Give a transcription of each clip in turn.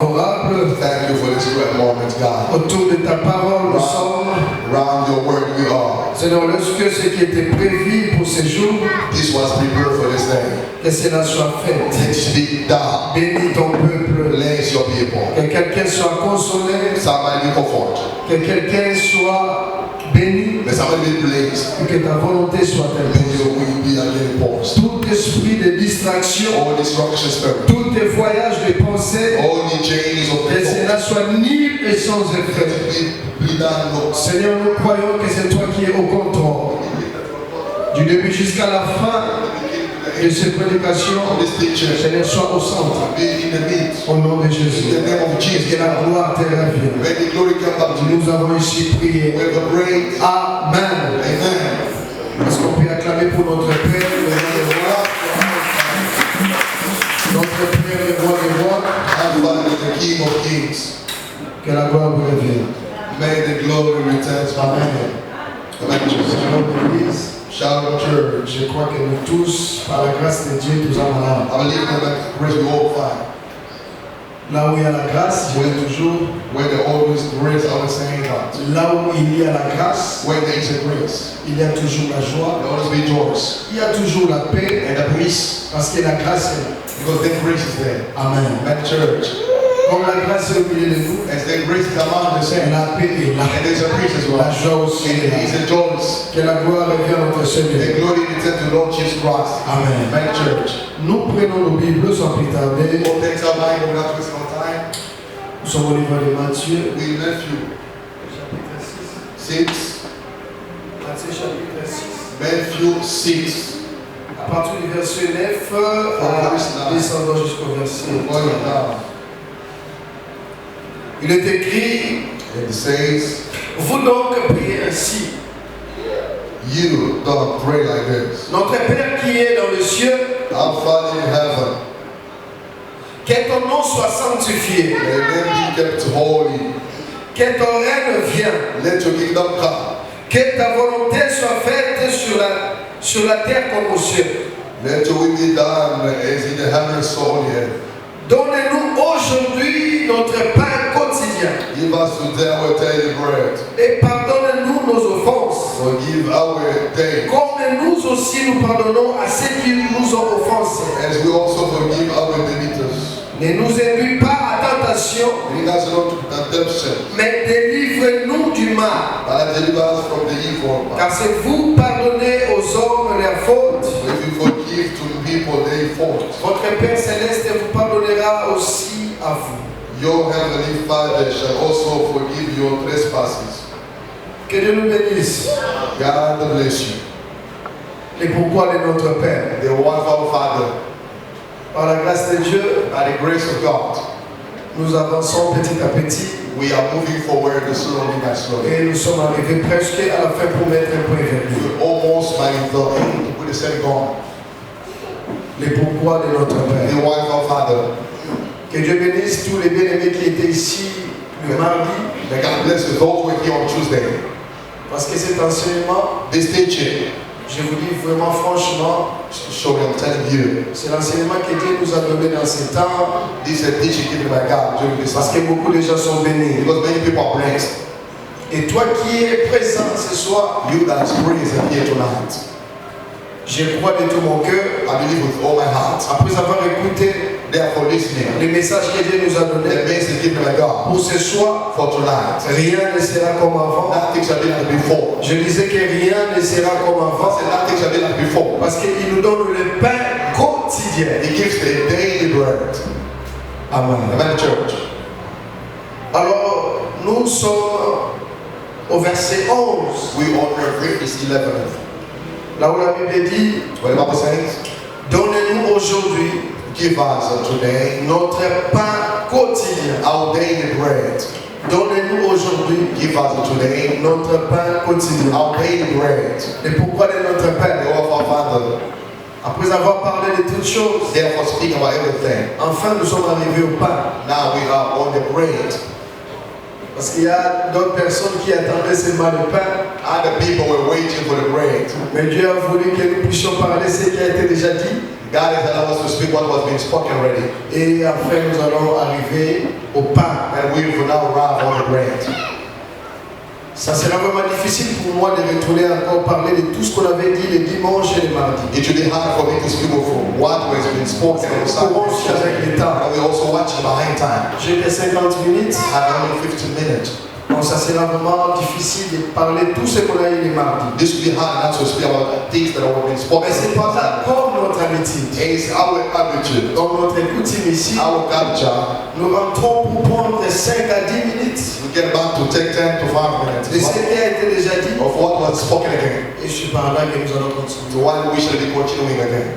Thank you for this great moment, God. Autour de ta parole, nous sommes. Around your word, we are. Seigneur, lorsque ce qui était prévu pour ces jours, this was prepared for this day. Que cela soit fait. Let's be done. Bénis ton peuple. Bless your people. Que quelqu'un soit consolé. Somebody be comfort. Que quelqu'un soit béni. May somebody be blessed. Et que ta volonté soit imposée. Tout esprit de distraction. All distraction spirit. Tout voyage de pensée. All the chains of que cela soit nul et sans effet. Seigneur, nous croyons que c'est toi qui es au contrôle. Du début jusqu'à la fin de cette prédication, Seigneur, sois au centre. Au nom de Jésus. Que la gloire te revienne. Nous avons ici prié. Amen. Est-ce qu'on peut acclamer pour notre Père, le roi des rois? Notre Père, le roi des rois. The King of Kings. Que la gloire vous revienne. May the glory return. Amen. Shalom Church. Je crois que nous tous, par la grâce de Dieu, nous avons là. I believe that grace we all find. Là où il y a la grâce, il y a toujours. Where there always grace, I was saying that. Là où il y a la grâce, where there is a grace, il y a toujours la joie. There always be joys. Il y a toujours la paix and the peace. Parce que la grâce est là. Because the grace is there. Amen. Amen, church. Comme la grâce est au milieu de nous, as the grace is among the saints, la paix est là. And there's a peace as well. La joie aussi est là. It's a joy. Que la gloire revienne à notre Seigneur. The glory return to Lord Jesus Christ. Amen. Amen, church. Nous prenons nos Bibles sans plus tarder. We'll take our mind without wasting our time. Nous sommes au livre de Matthieu. We Matthew. Chapitre 6. 6. Matthieu chapitre 6. Matthew 6. À partir du verset 9, descendant jusqu'au verset 3. Il est écrit, it says, vous donc priez ainsi. You don't pray like this. Notre Père qui est dans le ciel, our Father in heaven, que ton nom soit sanctifié. May your name be kept holy. Que ton règne vienne. Let your kingdom come. Que ta volonté soit faite sur la terre comme au ciel. Let your will be done as in the heaven so here. Donnez-nous aujourd'hui notre pain quotidien. Give us today our daily bread. Et pardonne-nous nos offenses. Forgive our days. Comme nous aussi nous pardonnons à ceux qui nous ont offensés. As we also forgive our debtors. Ne nous induis pas à tentation. Bring us not to temptation. Mais délivre-nous du mal. But deliver us from the evil. Car si vous pardonnez aux hommes leurs fautes, if you forgive to people their faults, votre Père Céleste vous pardonnera aussi à vous. Your heavenly Father shall also forgive your trespasses. Que Dieu nous bénisse. God bless you. Et pourquoi de notre Père? The one of our Father. Par la grâce de Dieu, by the grace of God, nous avançons petit à petit. We are moving forward slowly by slowly. Et nous sommes arrivés presque à la fin pour mettre un point vers lui. We're almost by the end to put the set going. Les pourquoi de notre Père. The one of our Father. Que Dieu bénisse tous les bien-aimés qui étaient ici le mardi. May God bless those who were here on Tuesday. Parce que cet enseignement, this teaching, je vous dis vraiment franchement, c'est l'enseignement que Dieu nous a donné dans ces temps. This is a teaching given by God during this time. Parce que beaucoup de gens sont bénis. Because many people are blessed. Et toi qui es présent ce soir, you that is present here tonight, je crois de tout mon cœur, I believe with all my heart, après avoir écouté therefore listening, les messages que Dieu nous a donnés, the message given by God, pour ce soir, for tonight, rien ne sera comme avant. Nothing shall be like before. Je disais que rien ne sera comme avant. Nothing shall be like before. Parce qu'il nous donne le pain quotidien. He gives the daily bread. Amen. Amen, church. Alors, nous sommes au verset 11. We on verse 11. Là où la Bible dit, what the Bible says, donnez-nous aujourd'hui, give us today notre pain quotidien. Our daily bread. Donnez-nous aujourd'hui, give us today notre pain quotidien. Our daily bread. Et pourquoi de notre pain? The of our Father. Après avoir parlé de toutes choses, therefore speak about everything. Enfin, nous sommes arrivés au pain. Now we are on the bread. Parce qu'il y a d'autres personnes qui attendaient seulement le pain. Other people were waiting for the bread. Mais Dieu a voulu que nous puissions parler de ce qui a été déjà dit. God has allowed us to speak what was being spoken already. Et après, nous allons arriver au pain. And we will now arrive on the bread. Ça sera vraiment difficile pour moi de retourner encore parler de tout ce qu'on avait dit les dimanches et les mardis. It will be hard for me to speak from what has been spoken on Commence avec Sunday. les temps. And we also watch behind time. J'ai que 50 minutes. I have only 15 minutes. Donc ça sera vraiment difficile de parler de tout ce qu'on a eu les mardis. This will be hard not to speak about things that have been spoken. Mais c'est pas ça comme notre habitude. It's our habitude, Dans notre coutume ici, our culture. nous rentrons pour prendre 5 à 10 minutes We get back to take 10 to 5 minutes de ce qui a été déjà dit. of what was spoken again. Et c'est par là que nous allons continuer. So why we shall be continuing again.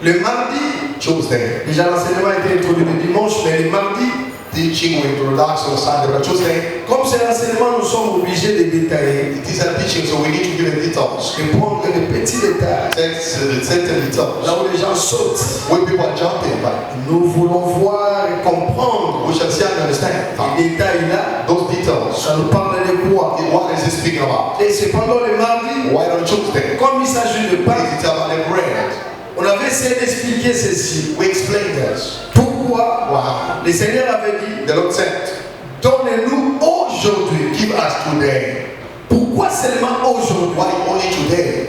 Le mardi, Tuesday, déjà l'enseignement a été introduit le dimanche, mais le mardi, teaching we relax on Sunday, but Tuesday, comme c'est l'enseignement, nous sommes obligés de détailler, it is a teaching, so we need to give it details. de prendre des petits détails. Certain details. Là où les gens sautent, When people are jumping, but nous voulons voir et comprendre we shall see and understand les détails là. those details. Ça nous parle de quoi? What is he speaking about? Et c'est pendant le mardi, Why on Tuesday? comme il s'agit de Pâques, It's about the bread. on avait essayé d'expliquer ceci. We explained this. Pourquoi Wow. le Seigneur avait dit, The Lord said, donnez-nous aujourd'hui. give us today. Pourquoi seulement aujourd'hui? Why only today?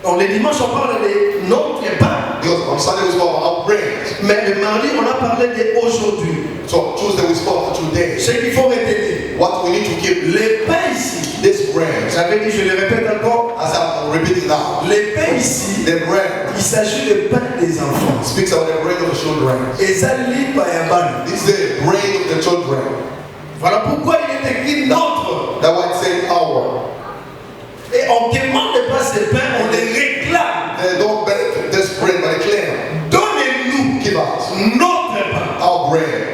Donc les dimanches on parle de notre pain, Because on Sunday we spoke about bread. mais le mardi on a parlé d'aujourd'hui. So Tuesday we spoke about today. Ce qu'il faut retenir, What we need to keep le pain ici, this bread. j'avais dit, je le répète encore, As I'm repeating now, le pain ici, the bread il s'agit de pain des enfants. speaks about the bread of the children. Et ça lit par Yaban. This is the bread of the children. Voilà pourquoi il est écrit notre. That one said our. Et on ne demande pas ce pain, on les réclame. They don't benefit this bread, but they claim, Donnez-nous give us notre pain. our bread.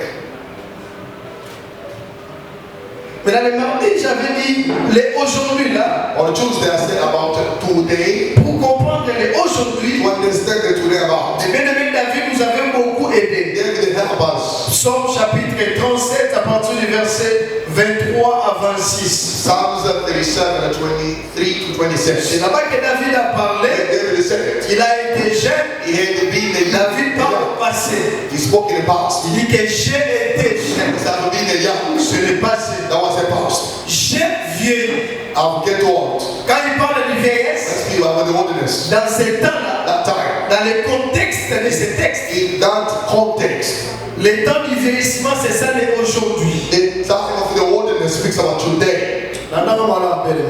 Mais dans le mardi, j'avais dit, les aujourd'hui là, On Tuesday I said about today. pour comprendre les aujourd'hui, To understand the today about. le bien-aimé David nous avait beaucoup aidé. David help us. Psaume chapitre 37 à partir du verset 23 à 26. Psalms 37 and 23 to 26. C'est là-bas que David a parlé. David said it. Il a été jeune. He had been a David parle au passé. He spoke in the past. Il dit que j'ai été jeune. He started being a young. C'est le passé. That was the past. J'ai vieilli. I'll get old. Quand il parle de vieillesse, Let's be about the wilderness. dans ces temps-là, That time. dans le contexte de ces textes, In that context, le temps du vieillissement, c'est ça aujourd'hui. the time of the wilderness speaks about today.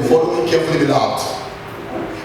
Follow me carefully, beloved.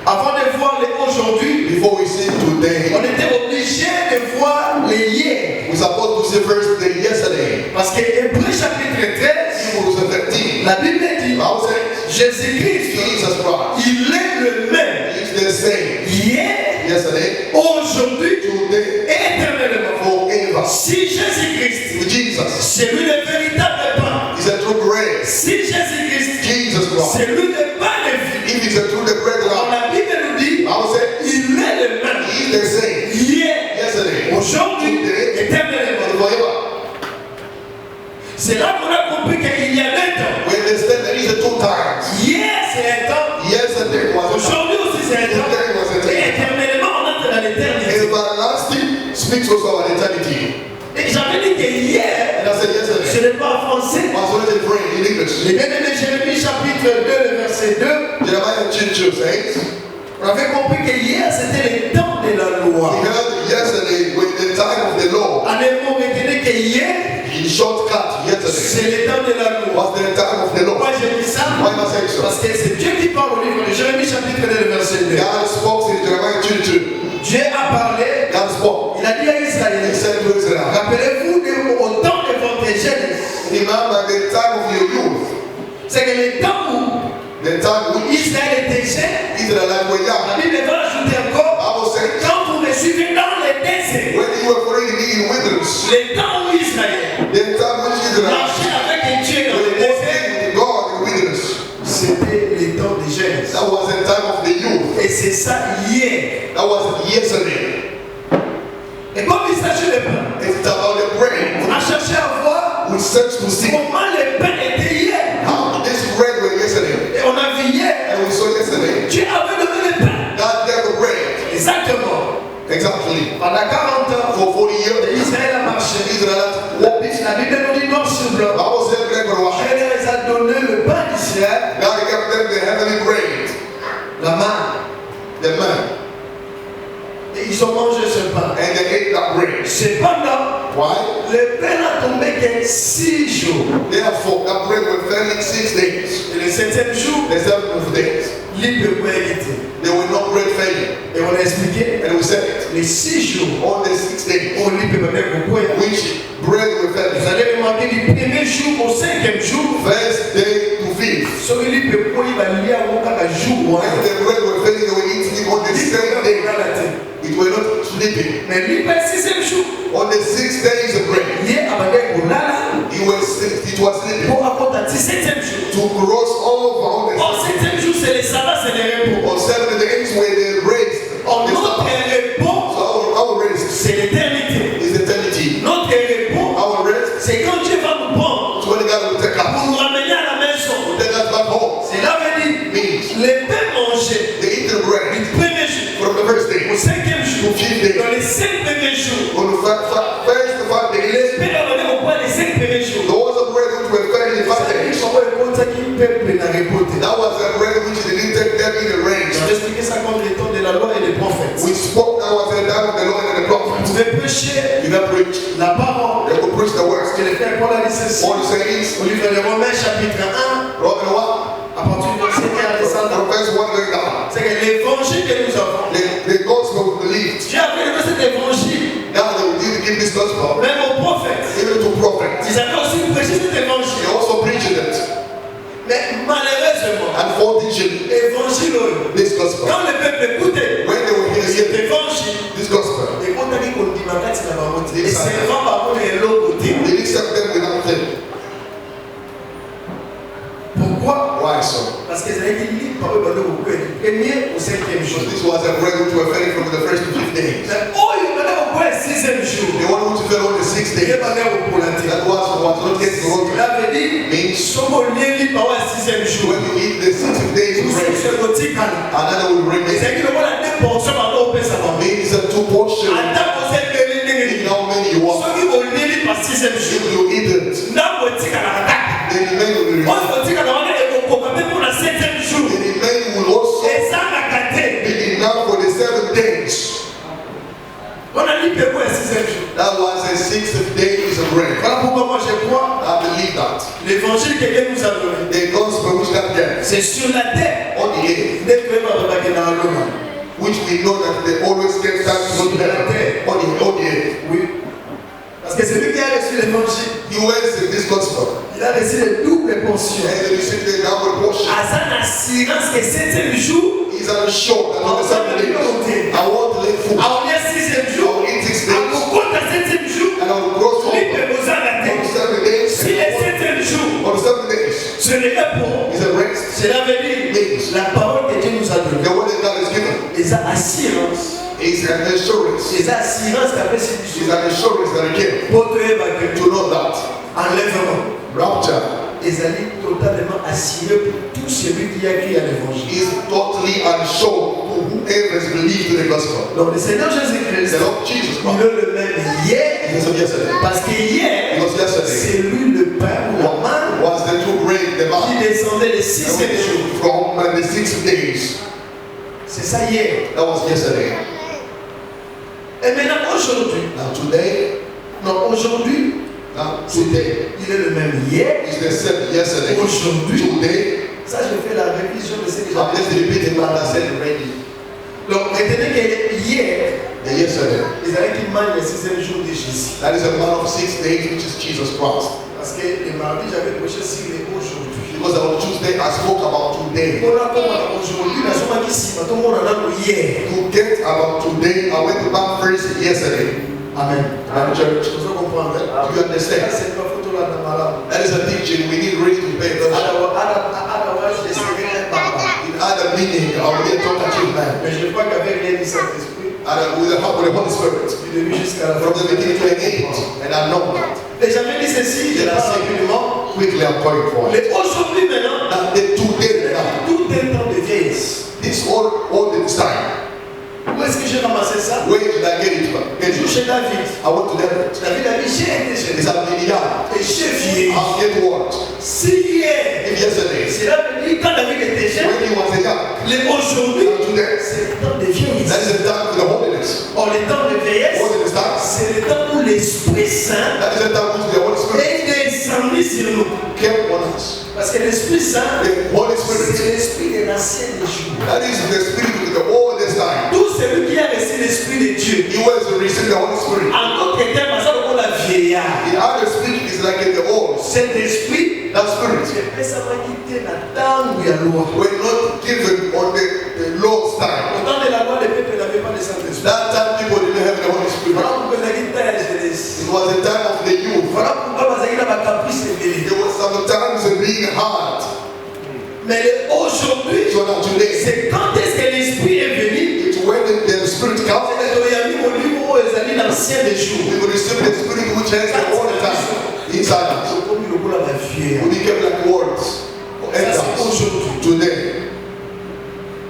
Avant de voir les aujourd'hui, Before we see today, on était obligé de voir les hier. we're supposed to see first the yesterday. Parce que Hébreu chapitre 13, Hebrews 13. la Bible dit, Bible says, Jésus-Christ, Jesus Christ il est le même. is the same Hier, yesterday, aujourd'hui, today, et éternellement. forever. Si Jésus-Christ, With Jesus, c'est lui le véritable pain. He's a true bread. Si Jésus-Christ, Jesus Christ, c'est lui le pain de vie. if He's a true the bread of Alors life, la Bible nous dit, Bible says, il est le même. He is the same Hier, yesterday, aujourd'hui, today, éternellement. and forever. C'est là qu'on a compris qu'il y a deux temps. We understand there is a two times. Hier, c'est un temps. Yesterday was a time. Aujourd'hui aussi, c'est un temps. Today was a Et time. éternellement, on entre dans l'éternité. Everlasting speaks also about eternity. Et j'avais dit que hier, And I said ce yesterday, n'est pas en français. was already praying in English. Les bien-aimés, Jérémie chapitre 2, le verset 2, Jeremiah chapter 2 says, on avait compris que hier, c'était le temps de la loi. we heard yesterday with the time of the law. En un mot, retenez que hier, In shortcut, yesterday c'est le temps de la loi. was the time of the law. Pourquoi j'ai dit ça? Why am I saying so? Parce que c'est Dieu qui parle au livre de Jérémie chapitre 2, le verset 2. God spoke in Jeremiah chapter 2. Dieu a parlé, God spoke. il a dit à He Israël, said to Israel, rappelez-vous au temps de votre jeunesse. remember the time of your youth, C'est que le temps où the time when Israël était jeune, Israelites were young. la Bible va ajouter encore, Bible says, quand vous me suivez dans les déserts, when you were already in wilderness, le temps où Israël the time when Israel marchait avec un Dieu dans were les déserts, walking with God in wilderness, c'était le temps de jeunesse. that was the time of the youth. Et c'est ça hier. That was yesterday. Et comme il s'agit de pain, It's about the bread. on a cherché à voir We searched to see comment le pain était hier. how this bread were yesterday. Et on a vu hier, And we saw yesterday, Dieu avait donné le pain. God gave the bread. Israelites La walked. Bible nous dit noir sur blanc. Bible said black and white. Elle les a donné le pain du ciel, God gave them the heavenly bread, la manne, the man, et ils ont mangé ce pain. and they ate that bread. Cependant, Why? le pain n'a tombé que 6 jours. Therefore, that bread was fed in 6 days. Et le 7e jour, The 7th days, libre pour éviter. there were no bread failing. Et on a expliqué, And we said, les 6 jours, on the 6 days, on libre pour éviter. which bread were Vous fed allez remarquer du premier jour au 5e jour, first day to fifth. ce qui libre pour y va lier à un jour. When the bread were failing, they were eating it on the same day. It were not sleeping. Mais libre 6e jour, On the 6 days of bread, lié à it was sleeping. pour apporter 17e jour. To cross over on the Au 7e jour, c'est le sabbat, c'est le repos. on 7 days where they raised. En The notre Sabbath. repos, So our rest c'est l'éternité. is eternity. Notre repos, Our rest c'est quand Dieu va nous prendre is when God will take pour us. nous ramener à la maison. Will take us back home. Cela veut dire, Means les pains mangés they eat the bread du premier jour from the first day. au 5e jour, To 5th day. dans les 5 premiers jours, On the first 5 days, les pains ramenés au point les 5 premiers jours. those of bread which were fed in 5 days. That was the bread which they didn't take them in the range. J'ai expliqué ça comme le temps de la loi et des prophètes. We spoke, that was the time of the Lord and the Vous prophets. pouvez prêcher You can preach. la parole. They could preach the words. Ce que le frère Paul a dit ceci. All you say is, Au livre de Romains chapitre 1, Roman 1, à partir du verset 1 à descendre, from verse 1 going down. c'est que l'évangile que nous avons, The gospel believed. Dieu a fait de cet évangile, Now they didn't give this gospel même aux prophètes. even to prophets. Ils avaient aussi prêché cet They évangile. also preached it. Mais malheureusement, And for teaching évangile, this gospel. quand le peuple écoutait When they were cet hearing évangile, this gospel, et on a dit qu'on dit ma carte, c'est la maman. Et c'est vraiment par contre de l'autre côté. they accept them without them. Pourquoi? Why so? Parce qu'ils avaient dit libre par eux, du premier au 5e jour. Because this was a bread which were fed from the first to 5th days. Mais oh, il y en a au point 6e jour. The one which fell on the 6th Il y day, a pas d'air au polanté. that was not getting rotten. Il avait dit, Means somo lié libre par 6e jour. when you eat the 6th days Nous of bread, sommes sur le calme. another will remain. C'est qu'il y a des portions par rapport au pain savant. Means a 2 portions. Attends, vous êtes les In how many you want, ceux qui vont lier libre par 6e jour. if you eat it, N'a pas dit qu'à la attaque. the remaining will On remain. va dire qu'à la attaque, et qu'on peut même pour la 7e jour. The remaining will also Et ça, la gâté. be enough for the 7 days. On a dit que pour la 6e jour. That was the 6th days of bread. Voilà pourquoi moi je crois I believe that. l'évangile que Dieu nous a donné. The gospel which God gave C'est sur la terre. on the earth, D'être même avec dans l'homme. which we know that they always get that on the earth. On the earth. Oui. Parce que celui qui a reçu l'évangile, He went in this gospel il a reçu les doubles portions. and he received the double portion. À sa assurance que 7e jour, He's assured that on the 7th day, I want to live full. à on est 6e I jour, will eat 6 à days mon compte à 7e jour, and I will cross over libre aux on the arrêtés. 7 days. Si les 7e jour, On the 7 days ce n'est pas pour. is a rest. Cela veut dire la parole que Dieu nous a donnée. The word that God has given Les assurances. is an assurance. Les assurances qu'après c'est du Is an assurance that he gave pour te évacuer. to know that Enlèvement. rapture Les alliés totalement assurés pour tout celui qui a cru à l'évangile. is totally assured to whoever has believed in the gospel. Donc le Seigneur Jésus-Christ, The Lord Jesus il Christ. est le même hier, He was yesterday. parce que hier, Because yesterday c'est lui le pain ou la manne was the true bread, the qui man. descendait les 6e jour. From the 6 days. C'est ça hier. That was yesterday. Et maintenant aujourd'hui, Now today, aujourd'hui, today il est le même hier, is the same yesterday. aujourd'hui. Today, Ça, je fais la révision de ce que I'm just j'avais repeating what I said already. Donc, retenez que hier, The yesterday. les alliés qui mangent le 6e jour de Jésus. That is a man of 6 days, which is Jesus Christ. Parce que le mardi, j'avais prêché sur les aujourd'hui. Because on Tuesday I spoke about today. On a comme aujourd'hui, la somme qui s'y va, tout le monde en a pour hier. To get about today, I went to back first yesterday. Amen. And church, Vous comprenez? do you understand? C'est pas photo là dans ma langue. That is a teaching we need really to pay attention. Otherwise, je serais un papa. In other meaning, I will get talking to man. Mais je crois qu'avec l'aide du Saint-Esprit, And with the help of the Holy Spirit, du début jusqu'à la fin, from the beginning to the end, and I know that. et j'avais dit ceci, je passe rapidement. Quickly, I'm going for it. Mais aujourd'hui maintenant, Now, the today, now, tout est temps de vieillesse. this all this time. Où où est-ce que j'ai ramassé ça? Where did I get it from? Un jour chez David. I went to David. David a dit, j'ai été chez It's a milliard. Et j'ai vieilli. I'll get what? Si hier, If yesterday, cela veut dire quand David était jeune, when he was a young, aujourd'hui, today, c'est le temps de vieillesse. that is the time for the holiness. Or le temps de vieillesse, What is the time? c'est le temps où l'Esprit Saint That is the time which the Holy Spirit est descendu sur nous. came on us. Parce que l'Esprit Saint, The Holy c'est Spirit, l'Esprit de l'ancien des jours. that is the Spirit of the oldest time. Tout celui qui a reçu l'Esprit de Dieu, He was to receive the Holy Spirit. en d'autres termes, ça veut dire la vieillard. The other spirit is like in the old. Cet esprit, That spirit ça va quitter la tangue et la loi. were not given on the Lord's time. Au temps de la loi, le peuple n'avait pas le Saint-Esprit. That time people didn't have the Holy Spirit. Voilà pourquoi la guitare est jeunesse. It was the time of the youth. Voilà pourquoi Bazagina va caprice et There was sometimes being hard. mais aujourd'hui, So now today, c'est quand est-ce que l'Esprit est venu? it's when the Spirit comes, C'est que il y a mis mon livre où ils allaient l'ancien des jours. we will receive the Spirit which has the old time inside us. Comme le boulot va vieillir. We became like words. Ça And c'est aujourd'hui. today,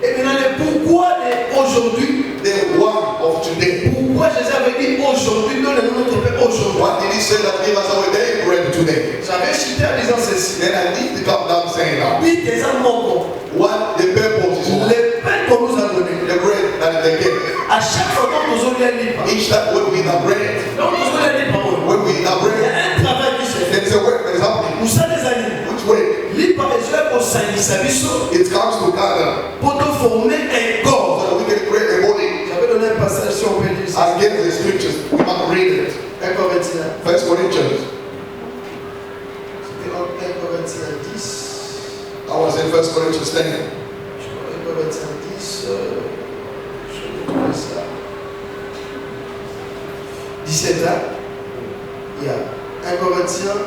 Et maintenant, le pourquoi d'aujourd'hui? the one of today. Pourquoi Jésus avait dit aujourd'hui, donne-nous notre pain aujourd'hui? What did he say that gave us our day bread today? J'avais chuté en disant ceci. Then I need to come down saying now. Oui, des amants. What the purpose is for. Le pain qu'on nous a donné. The bread that they gave. À chaque fois que nous avons lu, Each time when we eat the bread, donc nous avons lu parole. when we eat the Il y bread, a un travail qui se fait. there is a work that is happening. Nous sommes des animaux. Which way? Li par exemple au Saint-Lisabiso It comes together pour nous former un so corps. that we can create a body. J'avais donné un passage si on peut dire ça. Against the scriptures, we must read it. 1 Corinthiens. First Corinthians. C'était en 1 Corinthiens 10. I was in First Corinthians 10. 1 Corinthiens 10. Je vais trouver ça. 17 ans. Il y a 1 Corinthiens.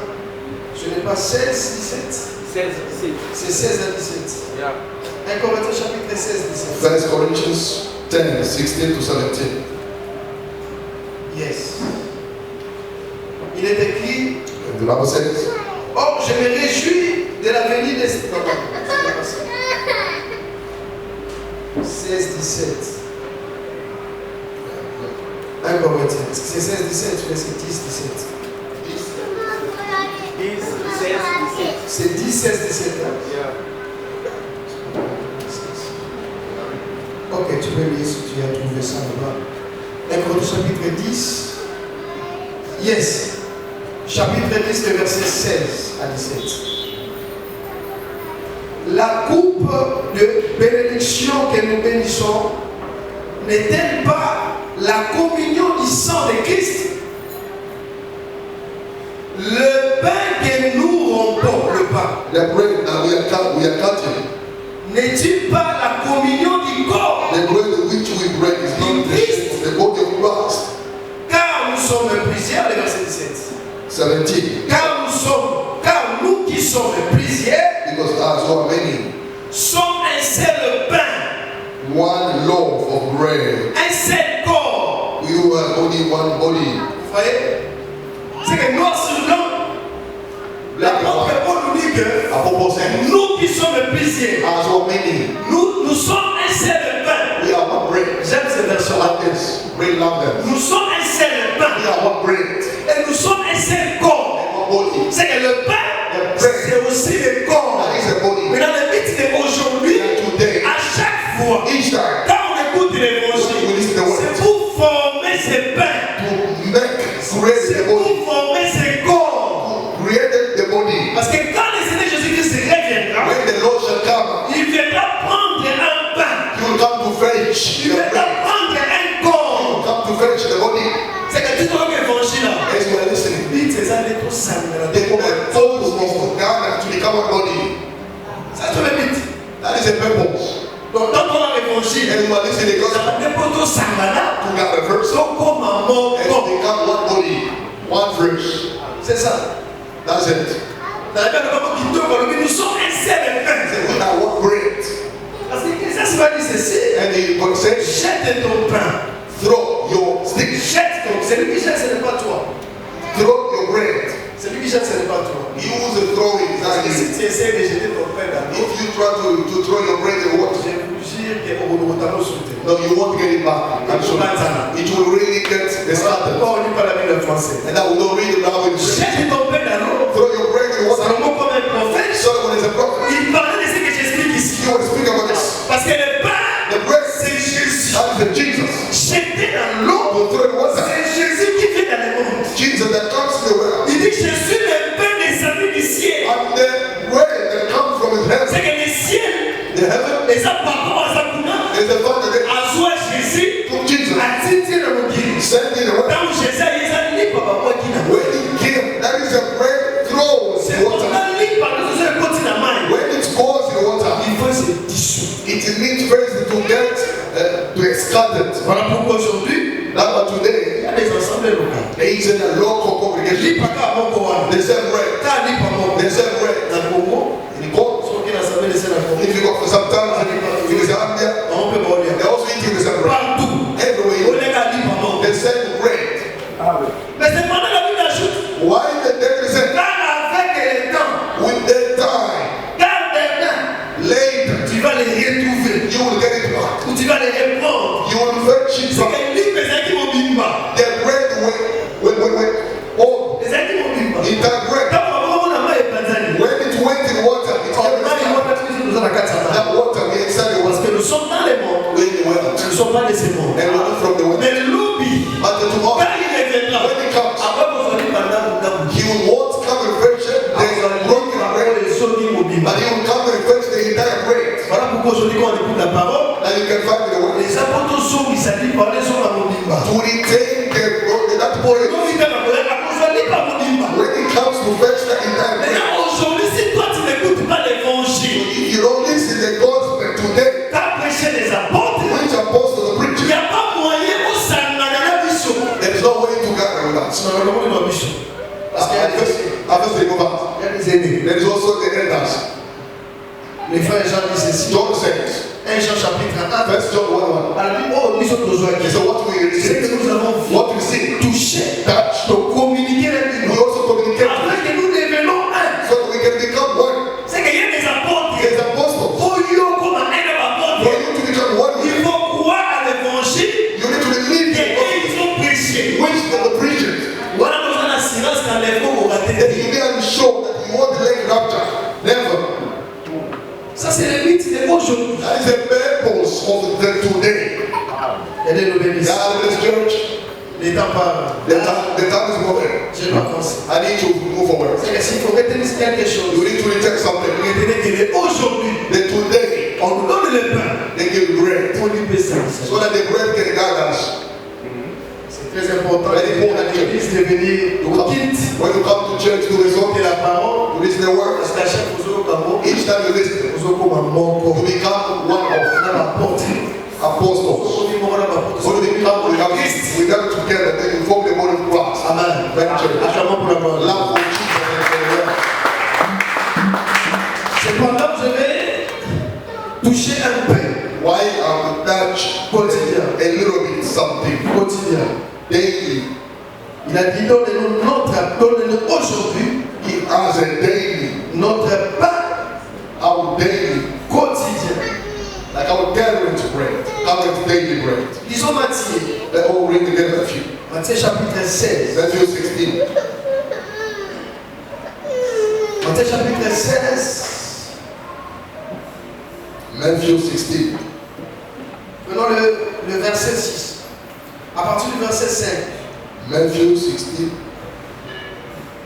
Ce n'est pas 16, 17. 16, 17. C'est 16 à 17. Yeah. 1 Corinthiens chapitre 16, 17. First Corinthians 10, 16 to 17. Yes. Il est écrit, And the Bible says, oh, je me réjouis de la venue de cet homme. 16, 17. 1 Corinthiens. C'est 16, 17, mais c'est 10, 17. 10, 16, 17. C'est 10, 16, 17. Hein? Yeah. Ok, tu peux lire si tu as trouvé ça là-bas. 1 Corinthiens chapitre 10. Yes. Chapitre 10, le verset 16 à 17. La coupe de bénédiction que nous bénissons n'est-elle pas la communion du sang de Christ? Le pain que nous rompons, le pain, the bread that we are cutting, n'est-il pas la communion du corps? the bread which we break is not the shape of the body of Christ. Car nous sommes plusieurs, le verset 17. 17. Car nous qui sommes plusieurs, Because as so many, sommes un seul pain, one loaf of bread, un seul corps. we are only one body. Vous voyez? C'est que noir sur blanc, l'apôtre Paul nous dit que Apostle said, nous qui sommes plusieurs, as so many, nous sommes un seul pain. we are one bread. J'aime cette version-là. Like this, bread like that. Nous sommes un seul We pain are one bread. et nous sommes un seul corps. And one body. C'est que le pain, c'est aussi le corps. That is a body. Mais dans le but d'aujourd'hui, And today, à chaque fois, each time, quand on écoute l'évangile, c'est pour former ce pain. to make, create C'est the body, pour former ce corps. create the body. Parce que quand le Seigneur Jésus-Christ reviendra, When the Lord shall come, il viendra prendre un pain. He will come to fetch Il the viendra bread. prendre un He corps. will come to fetch the body. C'est que tu trouves l'évangile là. As we are listening, Dites ces années tout ça. the purpose is to gather to become one body. Ça te le dit. That is the purpose. Donc quand on a l'évangile, As we are listening, ça God va dépendre tout ça là. to gather first Donc comme un mot, and become one body, one flesh. c'est ça. That's it. Dans la Bible, comme qui dit, nous sommes un seul pain. Say, we are one bread. Parce que ça se va dire ceci. And He will say, Jette ton pain. throw your stick, Jette ton. Celui qui jette, ce n'est pas toi. throw your bread. Celui qui jette, ce n'est pas toi. Use the throwing. Parce que Exactly. si tu essaies de jeter ton pain dans l'eau, If you try to throw your bread in water, je vous jure, dire que au Rotaro sauté. No, you won't get it back. I'm sure. It will really get scattered. Pourquoi on lit pas la Bible en français? And now we don't read it now in English. Jette ton pain dans l'eau. Throw your bread in water. Salomon comme un prophète. Solomon is a prophet. Il parlait de ce que j'explique ici. He will speak about this. Parce que le pain, The bread c'est Jésus. that is Jesus. Jeté dans l'eau, Will throw in water. c'est Jésus qui vient dans le monde. Jesus that comes to the world. Il dit, je suis le pain des amis du ciel. And the bread that comes from his C'est heaven. que le ciel, The heaven les appartements à Sakuna, is the father that à soi Jésus, took Jesus. à Titi dans le guide. Sent in the world. Dans Jésus, il a dit, papa, moi qui n'a pas. When he came, that is a bread throws C'est in pour water. ça que par le Seigneur continue à manger. When it goes in water, Il faut se dissoudre. it needs first to get to scattered. Voilà pourquoi aujourd'hui, That's why today il y a des assemblées locales. there is a local congregation. Lis pas qu'à mon Coran. They sell bread. Quand lis pas mon They sell bread. dans le Congo, In Congo, sur qui l'assemblée de Sénat. if you go for sometimes in Zambia, On peut voir they also eat the same bread. partout. Everywhere On les gars lis pas mon. they sell bread. Mais c'est pendant la Bible ajoute. Why the devil is saying Car avec le temps, with the time car maintenant, later tu vas les retrouver. you will get it back. Ou tu vas les reprendre. You will fetch it C'est back. que lis les qui vont bimba. The bread when oh Les qui vont bimba. in that bread Quand on a mal Tanzanie. when it went in water it On came va les voir parce que nous avons la carte. that water we inside the Parce water que nous sommes dans les mondes. in the water Nous ne sommes pas de ces mondes. and we from the water. Mais l'oubli, But the tomorrow quand il reviendra, when it comes après vous allez parler dans he will want to come and fetch it. There's a broken bread. les choses qui vont bimba. But he will come and fetch the entire bread. Voilà pourquoi aujourd'hui quand on écoute la parole, And you can find the word. les apôtres sont qui s'allient par les hommes à Mobimba. To retain that bread. Non, il est à Mobimba, pas Mobimba. When it comes to fetch the entire bread. Maintenant aujourd'hui, si toi tu n'écoutes pas l'évangile, If you don't listen to the gospel today, t'as prêché les apôtres, which apostle il the n'y preacher, a pas moyen au Sanganana Bisso. there is no way to gather with us. Parce qu'il y a After they move out, des aînés. there is also the elders. Les frères Jean disent ceci. John says, 1 Jean chapitre 1. First John 1:1. Alors, oh, nous sommes besoin He said, what we c'est que receive, nous avons vu, what we see, touché, touch, de communiquer avec we nous. also communicate Afin que nous devenons un. so that we can become one. C'est qu'il y a des apôtres. As apostles, Pour eux, comme un for apôtre, you to become one, il faut croire à l'évangile you need to believe et the word, ils ont prêché. which they were preaching. Voilà, nous avons l'assurance quand les faux vont That rater. you can show that you won't delay rapture. Never. Ça, c'est le mythe d'aujourd'hui. That is the purpose of the today. Elle est le bénisse. God in this church, Les temps parlent. the time is moving. Je dois penser. I need to move forward. C'est que s'il faut retenir quelque chose, You need to reject something. retenez que aujourd'hui, That today on nous donne le pain they give bread pour lui baisser. so that the bread can guide us. C'est très important Very pour important. l'église de venir au quitte When you come to church to de resort, la parole. to listen to the word, Parce qu'à chaque fois que vous each time you listen, you become one of apostles. So you become we come together, then you form the body of Christ. Amen. Very church. Acclamons pour la parole. Love for Jesus and for the world. Cependant, je vais toucher un peu Why I will touch a little bit something quotidien. daily. Il a dit donne-nous aujourd'hui He has a daily, notre pain our daily, quotidien. like our current bread, current daily bread. Lisons Matthieu. Let's all read together Matthew. Matthieu chapitre 16. Matthew 16. Matthieu chapitre 16. Matthew 16. Prenons le verset 6. À partir du verset 5. Matthew 16.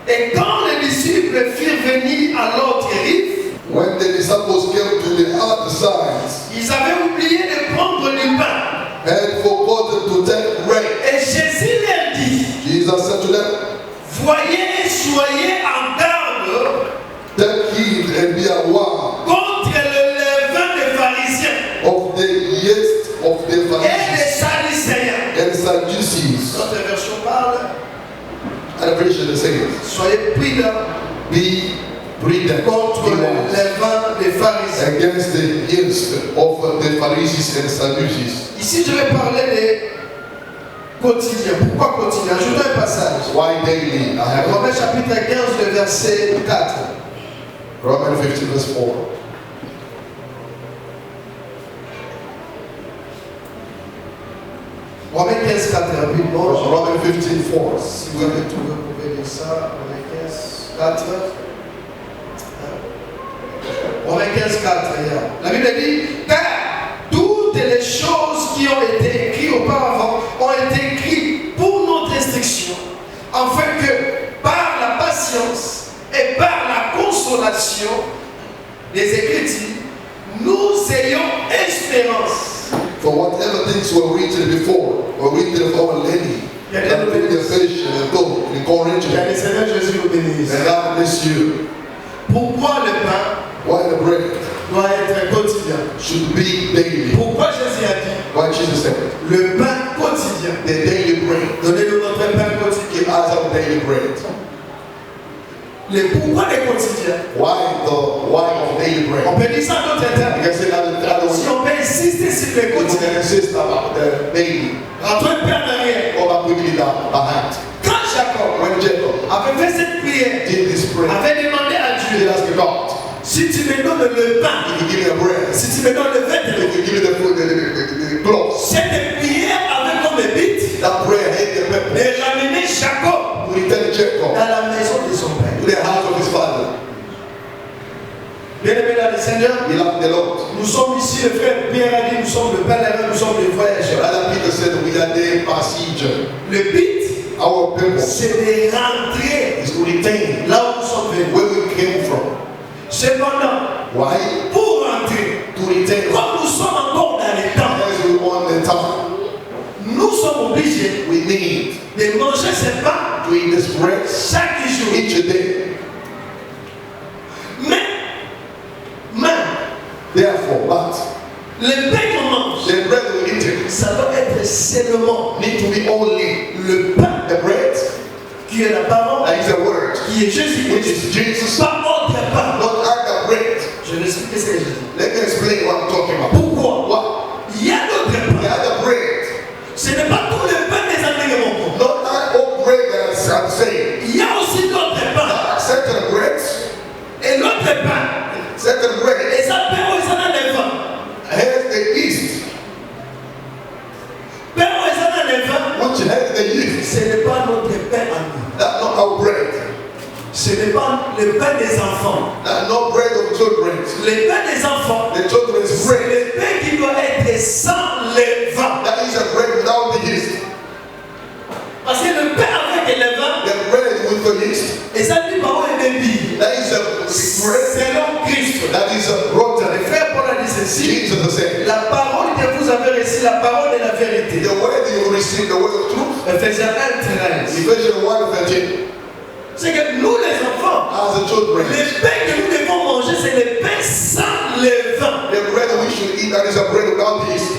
Et quand les disciples firent venir à l'autre rive, When the disciples came to the other side, ils avaient oublié de prendre du pain. had forgotten to take bread. Et Jésus leur dit, Jesus said to them, voyez, soyez en garde take heed and be aware contre le levain des pharisiens of the yeast of the et des Pharisees sadducéens. and Sadducees. Notre version parle, And the version says, soyez prudents be prudent contre le levain des pharisiens. against the yeast of the Pharisees and Sadducees. Ici, je vais parler des quotidiens. Pourquoi quotidien? Ajoutons un passage. Why daily? I have Romains chapitre 15, le verset 4. Romans 15 verse 4. rapidement. Roman 15:4. Si vous avez trouvé, vous pouvez lire ça. Romains 15, 4. Romains 15, 4. La Bible dit, car toutes les choses qui ont été écrites auparavant ont été écrites pour notre instruction, afin que par la patience et par la consolation des Écritures, nous ayons espérance. For whatever things were written before, were written already. Yeah, That will be finished and go in Que Corinthians. le Seigneur Jésus vous bénisse. And God bless you. Pourquoi le pain Why the bread doit être quotidien? should be daily. Pourquoi Jésus a dit Why Jesus said it. le pain quotidien? The daily bread. Donnez-nous notre pain quotidien. Give us our daily bread. Le pourquoi des quotidiens? Why of daily bread? On peut dire ça d'autres You termes. can say that in other Si words. on peut insister sur le You can quotidien, insist about the daily. rentrons un peu en arrière. Go back quickly down behind. Quand Jacob When Jacob avait fait cette prière, did this prayer, avait demandé à he Dieu, asked God, si tu me donnes le pain, if you give me a bread, si tu me donnes le vêtement, if you give me the food, the clothes, cette prière avait comme but that prayer hit the people. de ramener Jacob To return Jacob dans la maison de son père. to the house of his father. Bien-aimés dans le Seigneur, He loved the Lord. nous sommes ici, le frère Pierre a dit, nous sommes le pèlerin, nous sommes les voyageurs. Brother Peter said we are the passenger. Le but, Our purpose c'est de rentrer is to retain là où nous sommes venus. where we came from. Cependant, Why? pour rentrer, To retain comme nous sommes encore dans les temps, as we on the time. nous sommes obligés We need de manger ce pain to eat this bread chaque jour. each day. Mais, Therefore, but le pain qu'on mange, the bread we eat ça doit être seulement need to be only le pain the bread qui est la parole, that is the word, qui est which Jésus-Christ. is Jesus, Pas autre pain. not other bread. Je vais expliquer ce que je dis. Let me explain what I'm talking about. Pourquoi? What? Il y a d'autres The pains. other bread, Ce n'est pas tout le pain des enseignements. not that old bread that I'm saying. Il y a aussi d'autres pains. There are certain breads, Et l'autre pain, certain bread et ça pain où ça dans les vents. has the yeast, Pain où ça dans les vents, which has the yeast. ce n'est pas notre pain à nous. That's not our bread. Ce n'est pas le pain des enfants. That's not bread of children. Le pain des enfants, The children's c'est bread. le pain qui doit être sans levain. That is a bread without the yeast. Parce que le pain avec le levain, The bread with the yeast. et ça dit par où est bébé. That is a bread. Selon Christ. That is a rotten. Le frère Paul a dit ceci. Jesus has said. La parole que vous avez reçue, la parole de la vérité. The word you receive, the word of truth. Ephésiens 1:13. Ephesians 1:13. C'est que nous les enfants, As the children, le pain que nous devons manger, c'est le pain sans levain. the bread we should eat, that is a bread without yeast.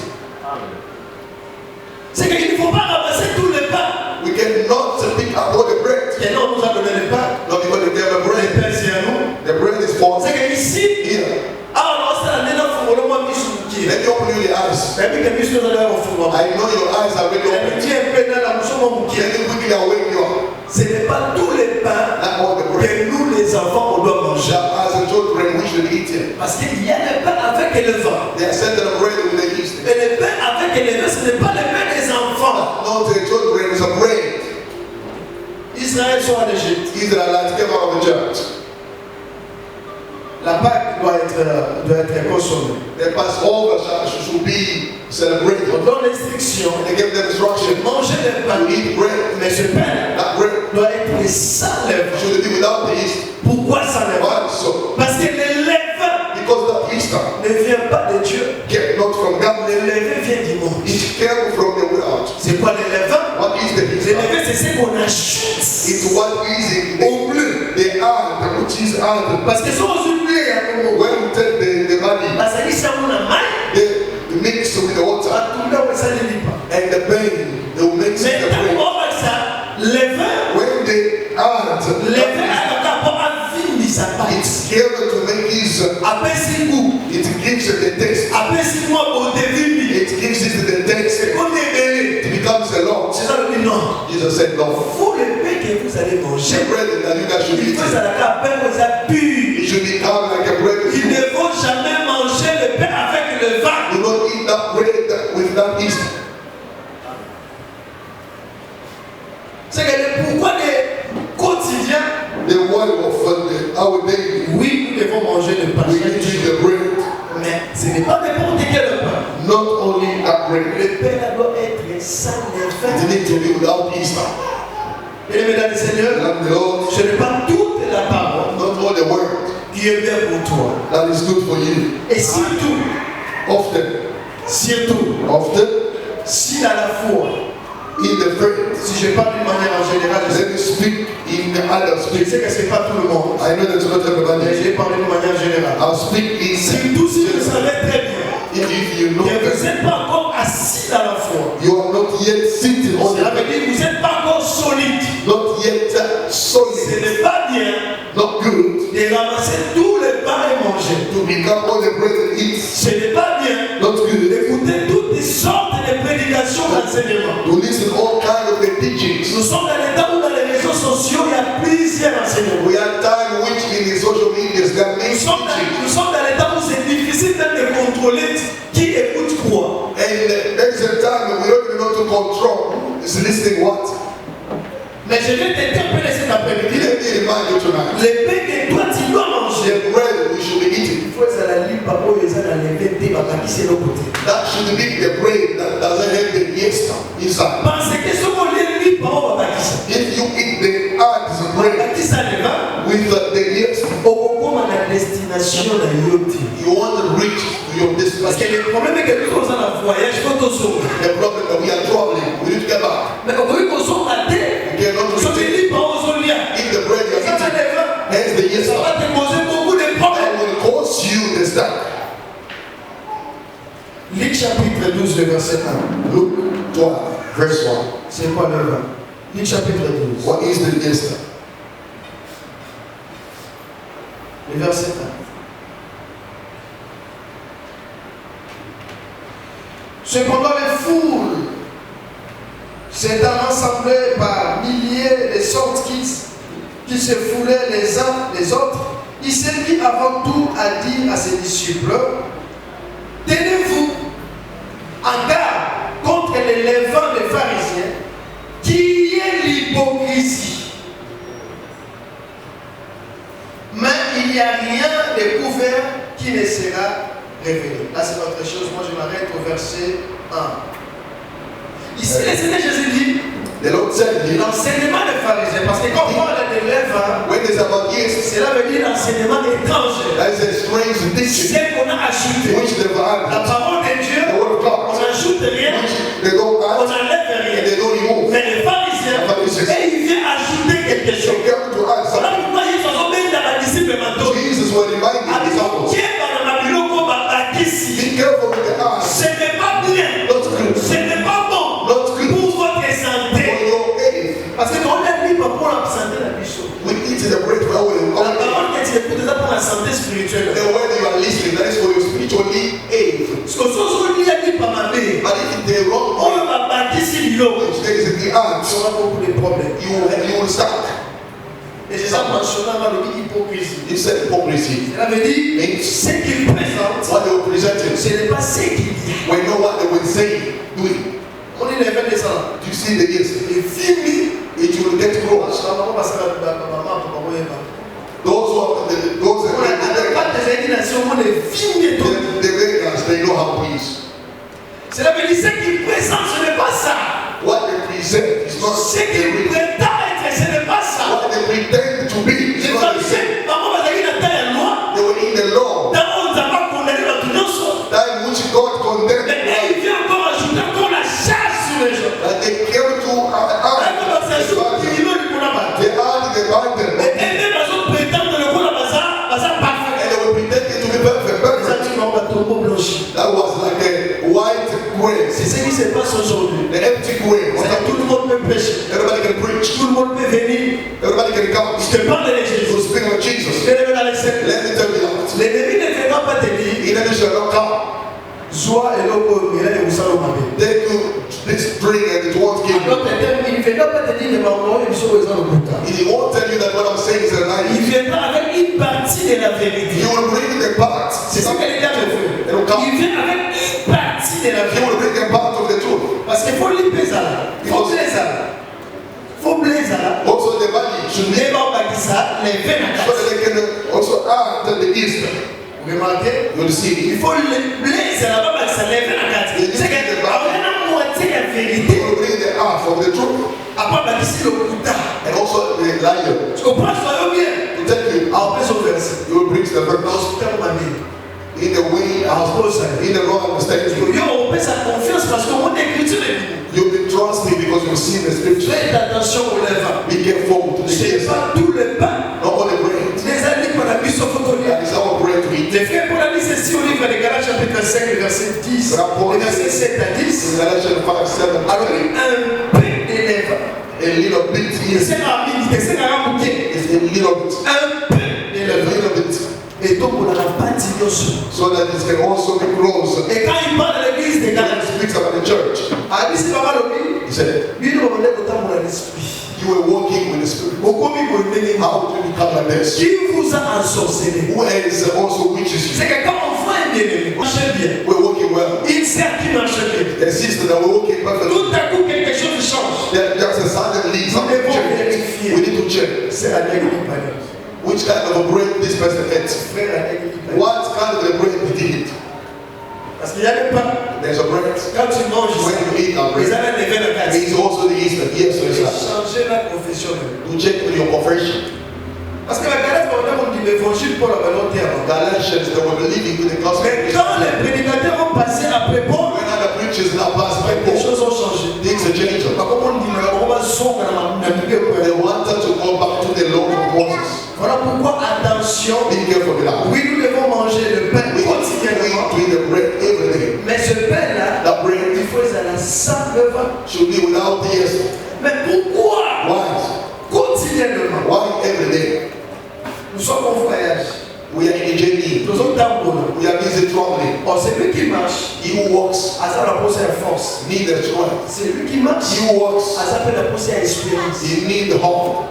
C'est qu'il ne faut pas ramasser tout le pain. We cannot pick up all the bread. Et non, on nous a donné le pain. Not because they have a Le bread. pain, c'est à nous. The bread is for C'est qu'ici, here. alors, c'est la nena fumolo moi misu qui. Let me open you the eyes. Même que misu dans la fumo. I know your eyes are already Elle me open. dit un peu dans la muso mon qui. Let me quickly awake you up. Ce n'est pas tous les pains Not all the bread. que nous les enfants on doit manger. That as the children we should eat it. Parce qu'il y a le pain avec le vin. They are sent the bread with the yeast. Et le pain avec le vin, ce n'est pas le pain des enfants. Not the children, it's a bread. Israël sont en Égypte. Israelites came out of the church. La Pâque doit être consommée. The Passover should be celebrated. On donne l'instruction They gave them de instruction manger le pain. to eat bread. Mais ce pain That bread doit être sans levain. should be without the yeast. Pourquoi sans levain? Why so? Parce que le levain Because that yeast ne vient pas de Dieu. came not from God. Le levain vient du monde. It came from the world. C'est quoi le levain? What is the Le yeast? levain, c'est ce qu'on ajoute It's what is in au bleu. the earth, which is earth. Parce que si on se bleu, When we take the money, bazalisa mona mai, they mix with the water batunda wesalilipa. and the pain, they will mix Mais the ntango bread. obakisa levain, When the earth, levain ayaka mpo avimbisa it's pati. able to make this, Apesi goût, it gives it the taste. apesi mwa bote vimbi. It gives it the taste. Ekomi ebele. It becomes a lot. C'est ça le dit non. Jesus said, no. Vous le pain que vous allez The manger, bread that you guys should il eat, faut ezalaka pain oyo eza pur. it should become like a bread. Il ne faut jamais manger le pain avec le vin. Do not eat that bread with that yeast. the word of our daily. Oui, nous devons manger le pain We chaque eat jour. the bread, Mais ce n'est pas n'importe quel pain. not only that bread. Le pain là doit être sans It levain. needs to be without yeast. Et mesdames et seigneurs, And the Lord, ce n'est pas toute la parole not all the word qui est bien pour toi. that is good for you. Et surtout, Often, si à la foi, in the faith, si je parle d'une manière en général, let me speak in the other je speech. sais que ce n'est pas tout le monde, I know that's not mais everybody. je vais parler d'une manière générale. I'll speak in Surtout si vous savez très bien if you know que vous that n'êtes pas encore assis dans la foi. you are not yet sitting on Cela the veut dire que vous n'êtes pas encore solide. not yet Ce solid, n'est pas bien not good de ramasser tous les pains et manger. to become all the bread and eat, Ce n'est pas bien not good d'écouter toutes sortes de prédications d'enseignement. to listen all kind of the teachings. Nous sommes dans les temps où dans les réseaux sociaux, il y a plusieurs enseignements. We are time which in the social media there are many teachings. Nous sommes dans les temps où c'est difficile même de contrôler qui écoute quoi. And there is a time when we don't even know to control is listening what. Mais je vais t'interpeller cet après-midi. Let me remind you tonight. Les pains que toi tu dois manger. The bread we should be eating. Il faut que ça la lit par rapport aux gens dans les vêtements, qui c'est l'autre côté. That should be the bread that doesn't have the yeast inside. Parce que ce qu'on lit par rapport à qui ça. If you eat the hard bread Qui ça ne va? with the yeast, Au moment de la destination de l'autre. you want to reach to your Parce que destination. le problème est que nous sommes en voyage, il faut tout sauver. The problem that we are traveling, we need to get back. Mais au lieu qu'on soit raté, You cannot nous sommes reach libres par aux liens. eat the bread you are Ça va eating. te faire. Hence the yeast Ça va te poser beaucoup de problèmes. that will cause you the stuff. Luc chapitre 12, le verset 1. Luke 12, verse 1. C'est quoi le vin? Luc chapitre 12, What is the yeast? le verset 1. Cependant, les foules s'étant rassemblées par milliers de sortes qui se foulaient les uns les autres, il s'est mis avant tout à dire à ses disciples: tenez-vous en garde contre les levains des pharisiens, qui est l'hypocrisie. Mais il n'y a rien de couvert qui ne sera révélé. Là, c'est autre chose. Moi, je m'arrête au verset 1. Ici, le Seigneur Jésus dit The Lord said here, l'enseignement des pharisiens. Parce que quand on parle de levain, when it's about yeast, cela veut dire l'enseignement étranger. that is a strange teaching C'est qu'on a ajouté. which they've La added. parole de Dieu, The word of on God, n'ajoute rien, which they don't on add n'enlève and rien. they don't remove. Mais les pharisiens, et il vient ajouter quelque So chose. come to add Voilà something. pourquoi ils sont bien dans la disciple maintenant. Jesus was reminding the disciples, be careful with the eyes, Ce n'est pas bien, not good, ce n'est pas bon not good pour votre for santé. your health. Parce que quand on a dit pour la santé de la bichot, We eat the bread for our la health. parole que tu écoutes est pour la santé spirituelle. The word you are listening, that is for your spiritual health. Ce que ce soit dit à dit par ma mère, But if it's the wrong on way, va bâtir sur l'eau. which there is in the heart, Il y aura beaucoup de problèmes. you will start. Et c'est ça mentionné avant le dit hypocrisie. You said hypocrisy. Cela veut dire Means ce qu'il présente, what they were presenting. ce n'est pas ce qu'il dit. We know what they were saying, doing. On dit les vins des ans. You see the yeast. Et fini. It will get close. Maman va s'arrêter maman pour maman. Those who are those On n'a pas des inclinations, on est fini tout. the veterans, they know how it is. Cela veut dire ce qu'il présente, ce n'est pas ça. What they present is not Ce qu'il the real. prétend être, ce n'est pas ça. What they pretend to be is Les not the same. Pharisiens, maman va dire dans la loi, They were in the law, dans on ne va pas condamner notre innocence. that which God condemned. Mais il vient encore ajouter encore la charge sur les gens. That they came to Là, quand ça joue, il veut du coup là-bas. they added the Bible, Et même les autres prétendent que le coup là-bas, ça parfait. and they were pretending to be perfect. Ça Perfect. dit, on va tomber blanchi. That was like a white grace, C'est ce qui se passe aujourd'hui. the empty grace. C'est-à-dire tout le monde peut prêcher. Everybody can preach. Tout le monde peut venir. Everybody can come. Je te parle de To Jésus. speak of Jesus. Bien-aimé dans les siècles. Let me tell you that. L'ennemi ne viendra pas te dire, In addition, shall not come. Zoa et l'eau, il est au salon mabe. They do this drink and it won't give Alors, you. il ne viendra pas te dire, mais maman, il sont aux salon Bouta. He won't tell you that what I'm saying is a Il lie. viendra avec une partie de la vérité. He will bring the part. C'est ce que les gars me font. Il vient avec une partie de la He vérité. will bring a part of the truth. Parce qu'il faut l'impeser là. Il faut blaiser là. Il faut blaiser là. Also the body. should nde live baobakisa leve na so that kati. they can also add the Easter. Vous remarquez? You'll see. Il faut blaise là babakisa leve na kati. C'est que aona moitié ya They vérité. will bring the half of the truth Après bakisi lokuta. and also the lion Tu comprends ça bien? to take you. Alors pèse au verset. You will bring the verse Hospital mami. in the way, in the wrong understanding. Yo, on peut sa confiance parce que mon écriture est venue. You've been trusting because you've seen the scripture. Faites attention au lèvres. Be careful to the C'est ears. pas tout le pain. Not only bread. Les amis qu'on a mis sur photo. That is our bread to eat. Les frères qu'on a mis ceci au livre de Galates chapitre 5, le verset 10, le verset 7 à 10. In Galatians 5, 7, Alors, un pain des lèvres. a little bit is C'est la minute, c'est la bouquet. a little bit. Un pain des A lèvres. little bit. Et donc, on a la pâte d'Yosu. So that it can also be close. Et quand il parle de l'église de He Galates, speaks about the church. a dit c'est pas mal au pays. He said, Lui, nous revenons au temps de l'esprit. you were walking with the Spirit. Au commis, vous le How do you become like this? Qui vous a ensorcelé? Who else also witches you? C'est que quand on voit un bien-aimé, marche bien. We're walking well. Il sert qui marche bien. The sister that we're walking perfectly. Tout à coup, quelque chose change. There's a suddenly something change. We need to check. C'est la digue qui parle. Which kind of a bread this person ate? Frère, la digue qui parle. What kind of a bread did he eat? Parce qu'il y a des pains. There's a bread. Quand tu manges When ça, you eat a les bread, années de veine à it's also the Easter. Yes, so it's that. changer la confession. To check with your confession. Parce que la Galate, on dit l'évangile pour la volonté avant. Galatians, they were believing with the gospel. Mais quand les prédicateurs ont passé après Paul, When other preachers now pass by les Paul, choses ont changé. things are changing. Pas comme on dit, mais on va sauver la They wanted to go back to the law of Moses. Voilà pourquoi, attention, Be careful with that. oui, nous devons manger le pain We quotidiennement. eat the bread every day. Mais ce pain-là, That bread il faut à la sans levain. should be without yeast. Mais pourquoi Why? quotidiennement? Why every day? Nous sommes en voyage. We are in a journey. Nous sommes dans le boulot. We are busy traveling. Or, c'est lui qui marche. He who walks À ça, la pose à force. need the strength. C'est lui qui marche. He who walks, À ça, peut la pose à espérance. he need the hope.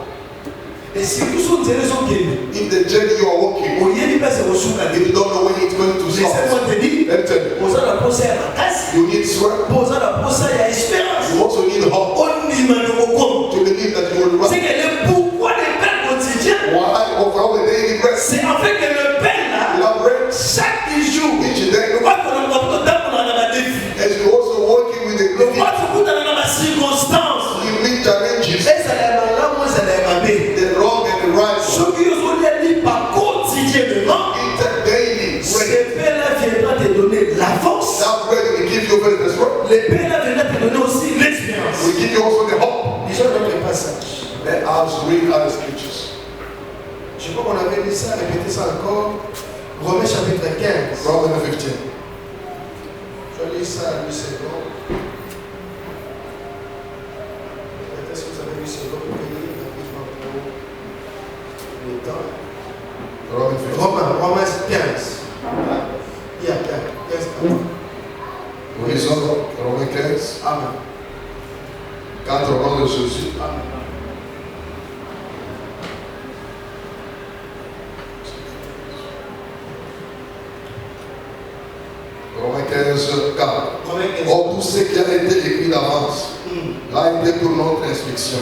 Et si tous sont des raisons qui If the journey you are walking, au lieu de passer au sous if you don't know when it's going to stop, laissez-moi te dire, let me tell you, posant la pose à la casse, you need strength. posant la pose à espérance. You also need hope On y m'a le compte. to believe that you will C'est run. que le pourquoi des pains quotidiens, Why of our daily bread? c'est en fait que le pain là, Without bread, chaque jour, each day, on va qu'on a pas de temps pour la défi. as you also walking with the Le good, vote pour dans la circonstance. you meet challenges, Et ça l'a là, moi ça l'a mamé. the wrong and the right. Ceux qui ont dit par quotidiennement, Eat that daily bread. ce pain là viendra te donner l'avance. That bread will give you very the strength. Le pain là viendra te donner aussi l'espérance. Will give you also the hope. Lisons notre passage. Let us read other scriptures. Je crois qu'on avait lu ça, répétez ça encore. Romains chapitre 15. Romans 15. Je lis ça à 8 secondes. Est-ce que vous avez 8 secondes pour lire rapidement pour le temps? Romains 15. Il y a 15. Nous lisons Romains 15, Amen. 4 au nom de Jésus. Amen. Romains 15, 4. Romains 15. Or tout ce qui a été écrit d'avance a été pour notre instruction,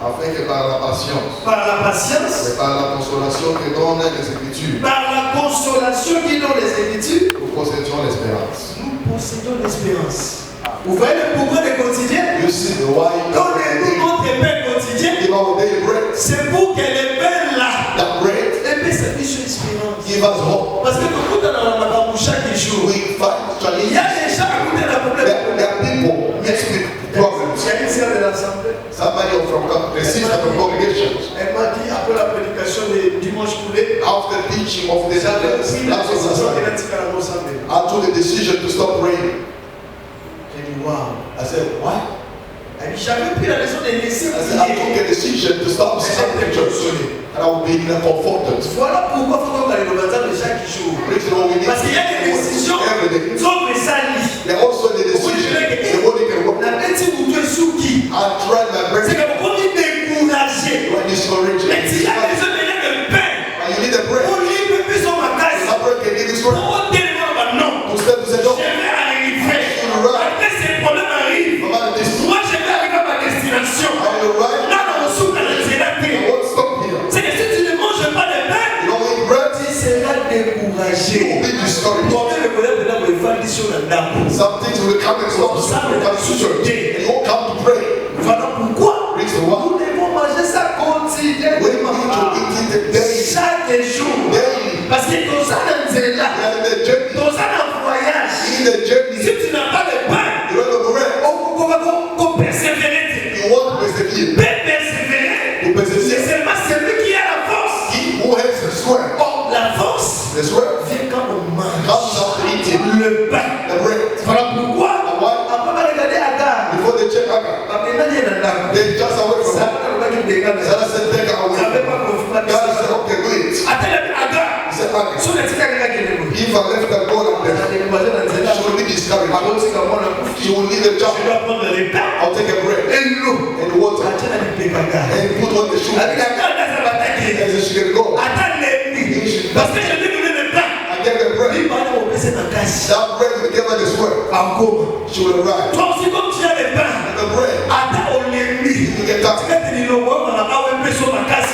afin que par la patience Par la patience, et par la consolation que donnent les Écritures, par la consolation qui donne les Écritures, nous possédions l'espérance. nous possédons l'espérance. Vous voyez le pourquoi des quotidiens? You see the why Donnez-nous notre pain quotidien. give our daily bread. C'est pour que les pains là, That bread les pains c'est sur l'espérance. give us hope. Parce que nous dans la maman chaque jour. We fight Il challenges. y a des gens à côté de la problème. There are people mixed with problems. Il y a une sœur de l'Assemblée. Somebody from the sister from congregations, Elle m'a dit après la prédication de dimanche coulé, after teaching of the j'avais pris la last décision of qu'elle a the dit à la Mozambique. I took the decision to stop praying. J'ai dit waouh. I said, why? Elle dit j'avais pris la décision de laisser I said, I prier. took a decision to stop Mais Sunday j'étais church. consolé. And I will be comforted. Voilà pourquoi il faut qu'on aille au bazar de chaque jour. Reason why we need Parce qu'il y a des décisions every day. sauf que ça lit. There are also the decision the body can work. La petite ou deux sous qui? I tried my C'est best que vous pouvez décourager. to discourage Mais s'il y a you. besoin de le pain, And you need a bread. on lit un peu sur ma tasse. That bread can give you strength. Pour tellement non. To step to say, no, Je vais arriver. Après ces problèmes arrivent. no matter this, Moi je vais arriver à ma destination. I will Là ride. dans le sous à la Some things will come and stop you from coming to church. And you won't come to pray. Voilà pourquoi Reason nous why. devons manger ça We need quotidiennement. to eat it daily. Chaque jour. Daily. Parce que dans un We là, are in the journey. dans un voyage, In the journey. si tu n'as pas de pain, You don't know bread. on persévérer. You want to persevere. Persévérer, To c'est persevere. seulement celui qui a la force. He who has the sweat. Or, la force The sweat vient quand on mange comes after eating le pain. the bread. Voilà pourquoi, And why? après on regarder Agar, Before they check Agar, they just away from home. Sarah said, take her away. God said, okay, do it. He said, Agar, if I left her God up there, she will be discouraged. She will leave the job. I'll take a bread and water and put on the shoe. And so she can go. Parce que je lui donne le pain. I get the bread. That bread will give her the sweat. She will arrive. Toi aussi, comme tu as le pain, And the bread, attends au ennemi. you get that.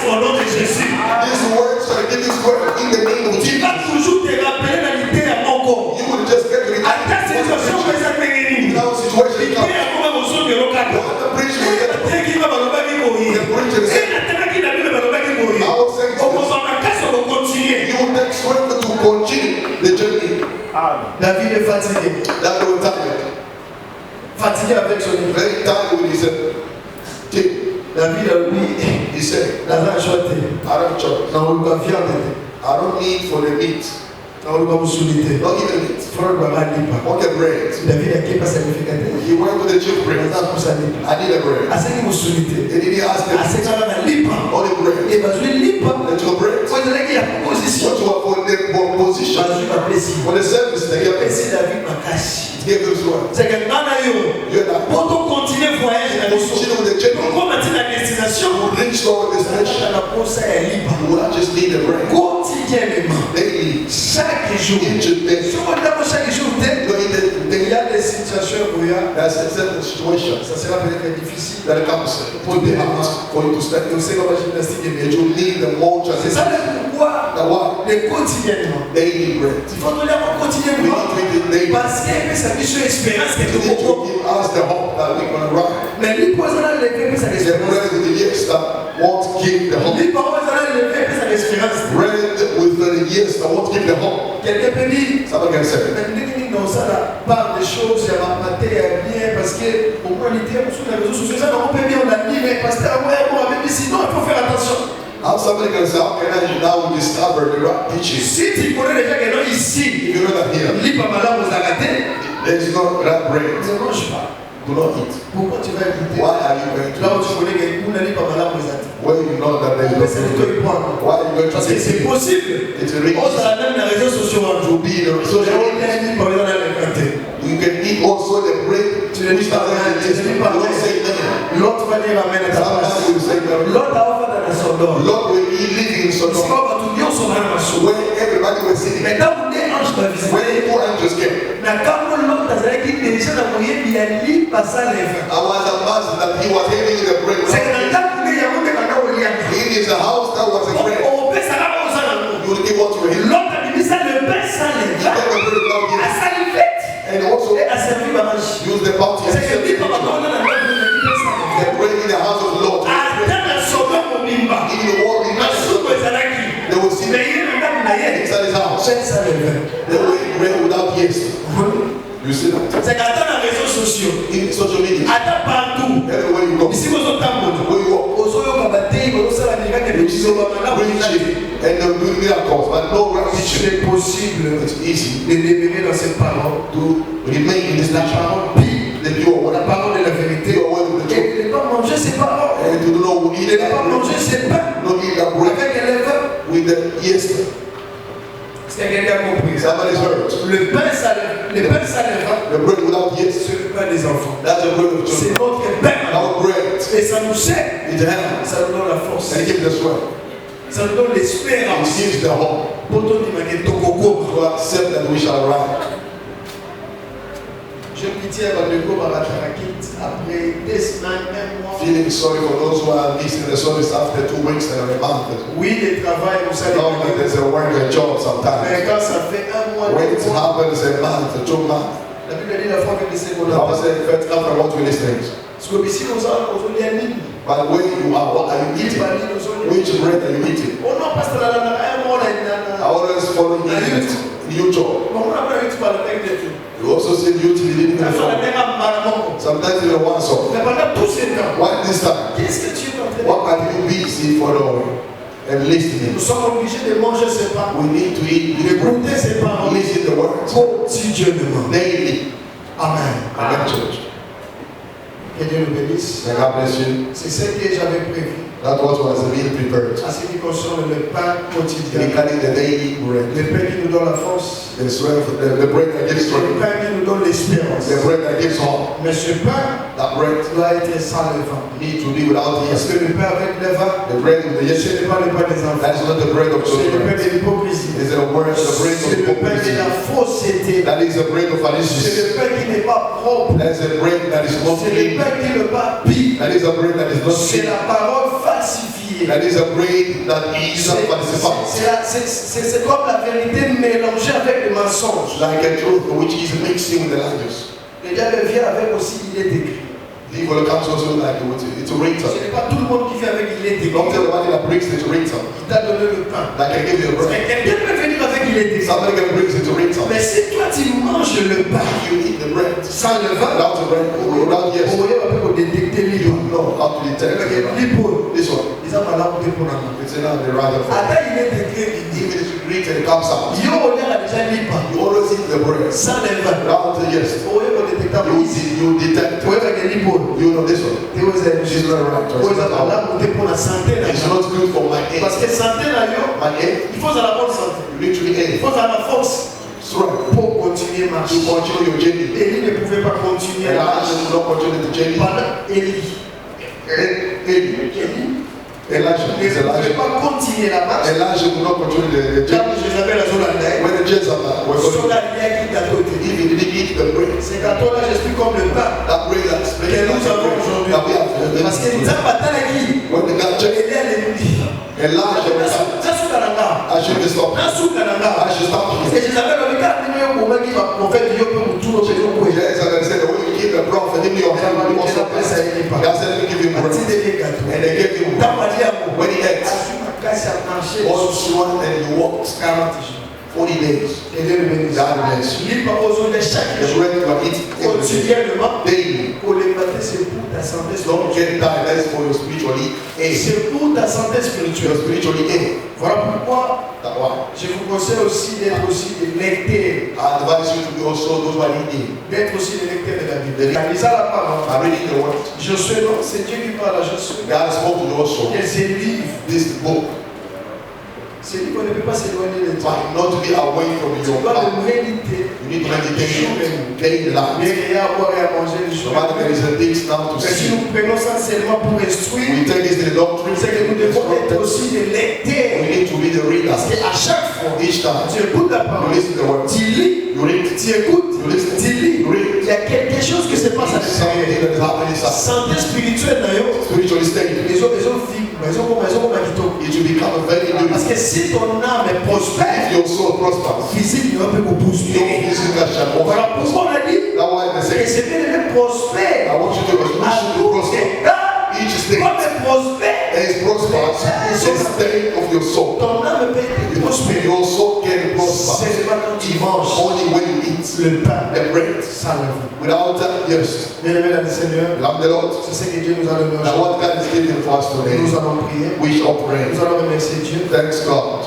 Au nom de Jésus. These words shall give you sweat in the name of Tu Jesus. vas toujours te rappeler la l'idée à mon corps. You will just get to the À ta situation, mais ça fait gagner. now situation Il y comes. a comme un morceau de l'occasion. The preacher will get Et qui va baloba qui mourir. the preacher will Et say, la terre qui n'a plus de baloba qui mourir. I will say Au this. moment où on va continuer. You will take strength to continue the journey. David est fatigué. That will tired. Fatigué avec son livre. Very tired with his team. David a lui, He said, l'argent acheté. I don't church. Dans le cas viande. I don't need for the meat. Dans le cas musulité. Not even meat. Frère Baran lipa. I want the bread. David a qui pas sacrificateur. He went to the chief priest. Dans pour sa lipa. I need a bread. Aseki musulité. And then he asked him, Aseki na lipa. only bread. Et bazui lipa. Let your bread. Kwa zile ya position. What you are for the position. Bazui ba plesi. For the service, they give us. Plesi David makashi. Give us what? C'est que nana yo. You're not. Poto continuer voyage na biso. Continue with the journey. Comme maintenant destination. Reach toward destination. Na posa ya lipa. You will not just need the bread. Quotidiennement. Daily. Chaque jour. Each day. Si on a chaque jour, You know, il y a des situations où il y a, that's a certain situation ça sera peut-être difficile. that comes to the heart for you to stand. Et on sait comment la gymnastique est And mieux. you need the more C'est ça transition. le pourquoi The what? les quotidiennement. Daily bread. Il faut donner à We quotidiennement. need to eat it daily. Parce qu'il y a sa mission espérance qui est You need to beaucoup. give us the hope that we're going to ride. Mais lui, pour ça, lever sa The espérance. bread with the years that won't give the hope. Lui, pour ça, lever sa espérance. Bread with the years that won't give the hope. Quelqu'un peut dire, Somebody can say, non, ça là, parle des choses, il y a maté bien, parce que au moins l'idée, sur les réseaux sociaux, ça, on peut bien, on a dit, mais parce que on avait dit, sinon, il faut faire attention. how somebody can say, how can I now discover the right teaching? Si tu connais déjà que non ici, If you know that here, lis pas madame aux arrêtés, there is no right bread. ne mange pas. Do not eat. Pourquoi tu vas écouter? Why are you going Là où to tu connais que vous n'allez pas madame aux arrêtés. where you know that there is On no peut s'écouter bread? prendre. Why are you going to Parce que c'est eat? possible. It's really On sera même dans les réseaux sociaux un to jour. be in the So, social on media. a dit, par exemple, dans les quartiers. You can eat also the bread Tu ne dis which pas doesn't rien, tu ne dis exist. pas You don't rien. say nothing. L'autre va dire amen à ta Sometimes place. you say nothing. L'autre a offert dans son dos. Lord will be living in C'est Sodom comme tout Dieu son âme à soi. where everybody was sitting. Mais dans mon ange va visiter. When the two angels came, Na kama l'autre azalaki déjà na moyen bien li pasa leva. I was amazed that he was having the bread. C'est que dans ta kule ya monde kana olia. It is a house that was a bread. On peut ça là on ça là. You will give what you eat. L'autre a dit ça le pain ça You leva. get the bread without A giving. ça le fait. And also Et a servi barrage. use the bounty and C'est que dit papa serve on a la the bread in the house of the Lord. Ata na soba mobimba. In the world, in Na the suko ezalaki. they will see Mais il y a na ye. inside his house. C'est ça leva. They will eat bread without yeast. You see that? C'est qu'ata na réseaux sociaux. In social media, Ata partout. everywhere you go, Ici vous tambola. where you walk, Ozoyoka batei bozosala miracle you see ebisoba na preaching and they'll do miracles, but no right teaching. C'est possible It's easy de demeurer dans cette parole. to remain in this La teaching. parole pire, The pure la word, parole de la vérité. pure word of the truth. Et ne pas manger ses paroles. And to know we Et eat ne pas that bread, manger ses pains. not eat that bread Avec un lèvre. with the yeast. Est-ce que quelqu'un a compris? Somebody's heard. Le pain salé, le pain salé, The bread without yeast, c'est le pain des enfants. that's the bread of C'est children. notre pain. Our bread, Et ça nous sert. it helps Ça nous donne la force. and it gives us sweat. Ça nous donne It l'espérance. gives the hope Pour ton imaginer tokoko. to accept that we shall rise. Je pitié à Bandeko Baratarakit après 2 semaines, 1 mois. Feeling sorry for those who are listening to the service after 2 weeks and a month. Oui, le travail, vous savez. Know that there's a work, a job Mais sometimes. quand ça fait 1 mois, When 2 it mois, happens a month, 2 months, La Bible dit la foi que c'est qu'on The a. Bible says faith comes from what we listen. Parce que ici, nous avons un ligne. But where you are, what are you eating? Which bread are you eating? Oh non, parce que là, I always follow YouTube. You also see YouTube leading the phone. Sometimes you don't want so. Why this time? What are you busy following and listening? Nous sommes obligés de manger ces pains. We need to eat the bread. Écouter ces paroles. Listen the words. Quotidiennement. Daily. Amen. Amen, church. Que Dieu nous bénisse. May God bless you. C'est ce que j'avais prévu. That was being prepared. À ce qui concerne le pain quotidien. Regarding the daily bread. Le pain qui nous donne la force. The strength, the bread that gives Le strength. pain qui nous donne l'espérance. The bread that gives hope. Mais ce pain That bread doit être sans levain. need to be without Parce yeast. que le pain avec levain, The bread with the ce yeast, n'est pas le pain des enfants. that is not the bread of C'est le pain children. de l'hypocrisie. It's the bread, the bread of C'est le pain de la hypocrisy. fausseté. That is the bread of C'est fallacy. le pain qui n'est pas propre. That is the bread that is not C'est le clean. pain qui n'est pas pire. That is a bread that is not C'est clean. la parole falsifiée. That is a bread that is falsified. C'est comme la vérité mélangée avec le mensonge. Like a truth which is mixing with the lies. Le diable vient avec aussi, il est écrit. The evil comes also like it's a Ce written. n'est pas tout le monde qui vient avec il est écrit. Don't tell everybody that brings it written. Il t'a donné le pain. That can give you a bread. Quelqu'un peut venir avec il est écrit. Somebody can bring it written. Mais si toi tu manges le pain You eat the bread sans le vin, without the bread, without yes. vous voyez un peu pour détecter You l'hypo. know how to detect it. L'hypo, This one. ils ont mal à pour pour la main. It's another rather for. Attends, il est écrit, il dit, Even if you read it, it comes out. yo, on a déjà l'hypo. You always eat the bread Sans le vin. without the yes. Vous voyez pour détecter You detect vous it. voyez avec l'hypo. You know this one. It's It's not right. pour la santé. It's not good for my Parce head. que santé, là, yo, My head, il faut avoir la bonne santé. you literally Il head. faut avoir la force Strength. pour continuer à To marcher. continue your journey. Élie ne pouvait pas continuer à Elijah marcher. will not continue the journey. Pendant Élie. Élie. Élie Elijah ne is pouvait Elijah. pas continuer la marche. Elijah will not continue the Quand journey. Jézabel a son landais, When the Jezebel were son going, landais qui gâteau était. if he didn't eat the bread, Ces gâteaux-là, j'explique comme le pain that bread that's que nous avons aujourd'hui. that we have Parce que nous avons battu qui when the God checked, Élie a l'ennemi. Elijah was like, I should be stopped. I should stop Parce here. que Jézabel a dit quand il y a un moment qui va prophète Dieu peut nous tourner au pays. Jezebel said, the way you give the prophet, give me your hand, you also God said, let me give him bread. And they gave him bread. When he ate, all swung and he walked 40 days. God bless you. The bread you are eating Quotidiennement, daily. pour les mater, c'est pour ta santé Don't spirituelle. get tired. That is for your spiritually aid. C'est pour ta santé Your spirituelle. spiritually aid. Voilà pourquoi That one. je vous conseille aussi d'être aussi des lecteurs. I advise you to be also those who are reading. D'être aussi des lecteurs de la Bible. En lisant la parole. I'm reading the word. Josué, non, c'est Dieu qui parle à Josué. God spoke to you also. Et ces livres, This book ces livres, on ne peut pas s'éloigner de toi. might not be away from Tu your dois path. le méditer. You need to meditate on daily Mais life. il y a à boire et à manger le No jour. matter there is a things now to Mais si see. nous prenons ça seulement pour instruire, We take this to the doctrine. c'est que nous devons être aussi des We lecteurs. need to be the Parce readers. qu'à chaque fois, Each time tu écoutes la you parole, listen to the word, tu lis, you read, tu écoutes, you listen, tu lis. you read. Il y a quelque chose qui se passe à Something l'intérieur. that is happening inside. Santé spirituelle d'ailleurs. Spiritually stable. Les autres filles, mais ils ont comme Kitoko. It will become a very new. Parce que si ton âme est If prospère, your soul prospers, physique, il va peu vous your booster. physical shall prosper. Voilà pourquoi on a dit That's why they que say, c'est bien de prospère. I want you to À tout prosper. état, Each state comme prospère, is prosperous. It's the state of your soul. ton âme peut être prospère. Your soul can prosper C'est seulement quand tu manges only when you eat le pain the bread. sans levain. Without that, yes. Bien-aimé dans le Seigneur, Love the Lord. c'est ce que Dieu nous a donné Now aujourd'hui. what God is giving for us today, Nous allons prier. we shall pray. Nous allons remercier Dieu. Thanks God.